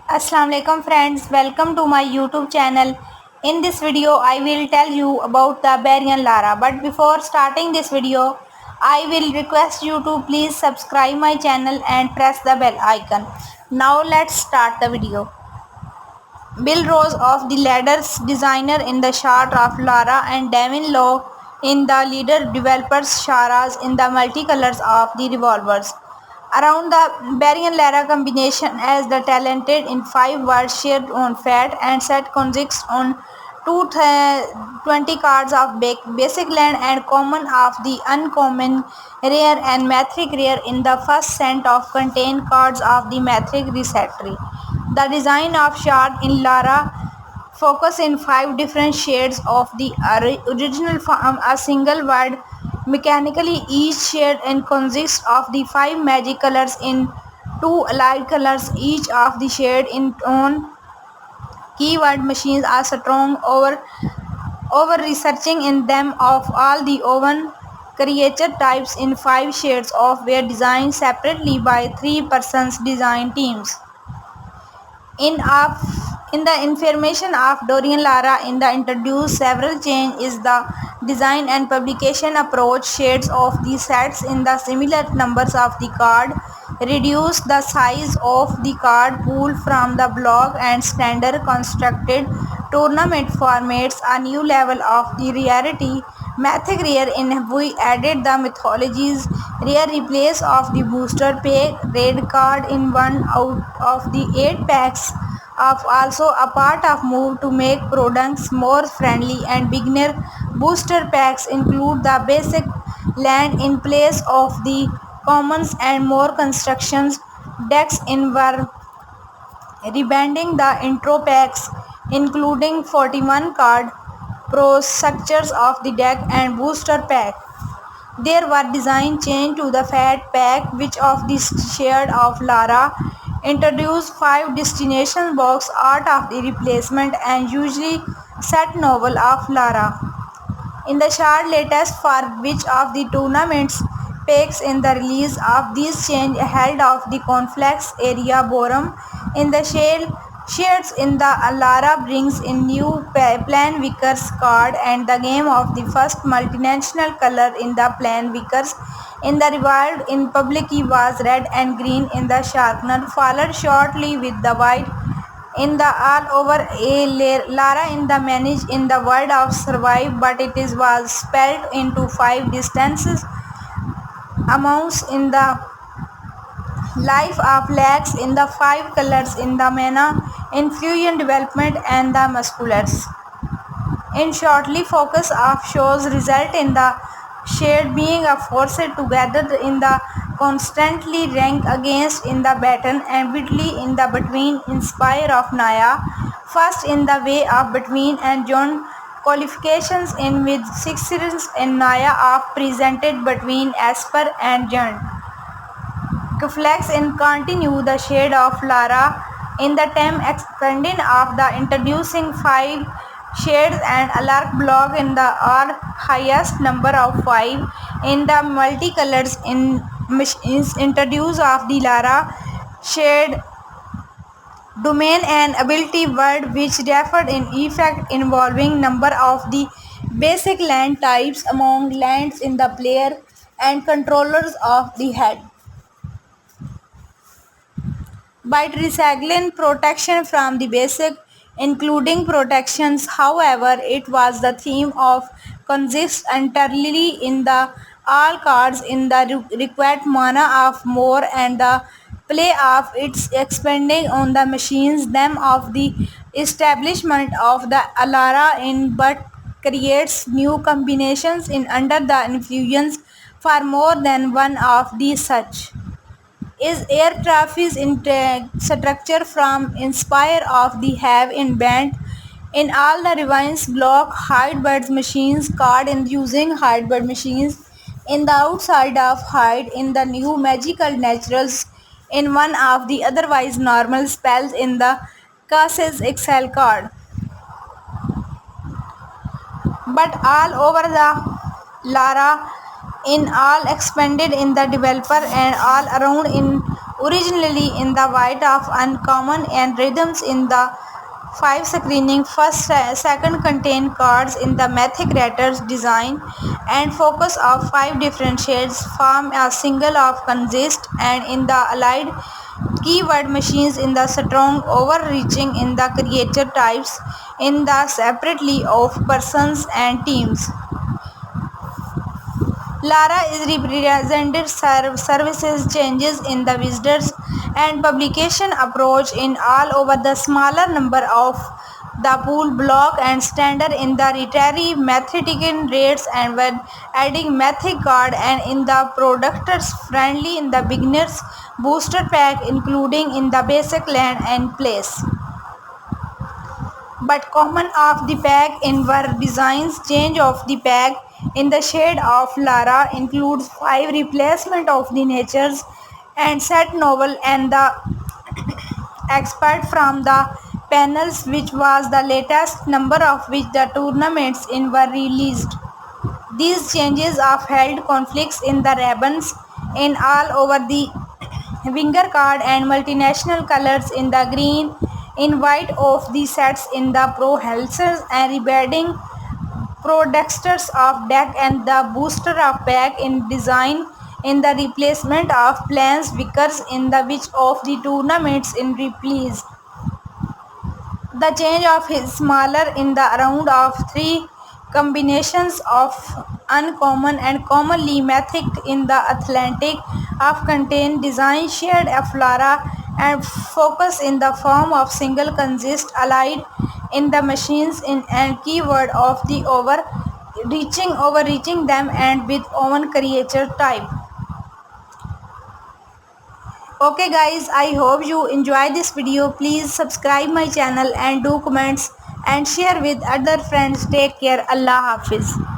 Assalamu alaikum friends, welcome to my YouTube channel. In this video I will tell you about the Barian Lara, but before starting this video I will request you to please subscribe my channel and press the bell icon. Now let's start the video. Bill Rose of the Ladders, designer in the Shard of Lara, and Devin Lowe in the leader developers Sharas in the multicolors of the revolvers. Around the Barry and Lara combination as the talented in 5 words shared on fat and set consists on 20 cards of basic land and common of the uncommon rare and mythic rare in the first set of contain cards of the mythic receptory. The design of shard in Lara focus in 5 different shades of the original form a single word mechanically each shade and consists of the 5 magic colors in 2 allied colors each of the shade in own keyword machines are strong over researching in them of all the oven creature types in 5 shades of were designed separately by 3 persons design teams. In the information of Dorian Lara in the introduced several change is the design and publication approach shades of the sets in the similar numbers of the card, reduce the size of the card pool from the block and standard constructed tournament formats a new level of the rarity mythic rare in we added the mythologies rare replace of the booster pack red card in one out of the 8 packs of also a part of move to make products more friendly and beginner booster packs include the basic land in place of the commons and more constructions decks in were rebanding the intro packs including 41 card pro structures of the deck and booster pack. There were design change to the Fat Pack, which of the shared of Lara introduced 5 destination box art of the replacement and usually set novel of Lara. In the shard latest for which of the tournaments packs in the release of these change held of the conflicts area Borum in the shades in the Lara brings in new plan Vickers card and the game of the first multinational color in the plan Vickers in the revived in public was red and green in the sharpener followed shortly with the white in the all over a Lara in the manage in the world of survive but it is was spelled into 5 distances amounts in the life of lags in the 5 colors in the mana infusion development and the musculars. In shortly focus of shows result in the shade being a force together in the constantly rank against in the baton and widely in the between inspire of Naya first in the way of between and John qualifications in with 6 in Naya of presented between Asper and John. Reflects and continue the shade of Lara in the time expanding of the introducing 5 shades and alert block in the or highest number of 5 in the multicolors in machines introduce of the Lara shade domain and ability word which referred in effect involving number of the basic land types among lands in the player and controllers of the head. By recycling protection from the basic, including protections, however, it was the theme of consists entirely in the all cards in the required mana of more and the play of its expanding on the machines them of the establishment of the Alara in but creates new combinations in under the infusions for more than one of these such is air traffic structure from inspire of the have in band in all the revines block hidebird machines card in using hidebird machines in the outside of hide in the new magical naturals in one of the otherwise normal spells in the Cases Excel card but all over the Lara in all expanded in the developer and all around in originally in the white of uncommon and rhythms in the five screening first second contain cards in the Mythic Ratters design and focus of five different shades form a single of consist and in the allied keyword machines in the strong overreaching in the creature types in the separately of persons and teams. Lara is represented services changes in the visitors and publication approach in all over the smaller number of the pool block and standard in the retiring mathematical rates and when adding mythic card and in the productors friendly in the beginners booster pack including in the basic land and place. But common of the pack in were designs change of the pack in the shade of Lara includes 5 replacement of the natures and set novel and the expert from the panels which was the latest number of which the tournaments in were released. These changes have held conflicts in the ribbons in all over the winger card and multinational colors in the green in white of the sets in the pro helsers and rebading producers of deck and the booster of pack in design in the replacement of plans vickers in the which of the tournaments in replace. The change of his smaller in the round of three combinations of uncommon and commonly mythic in the Atlantic of contain design shared a flora and focus in the form of single consist allied in the machines in and keyword of the overreaching them and with own creature type. Okay guys, I hope you enjoy this video. Please subscribe my channel and do comments and share with other friends. Take care. Allah Hafiz.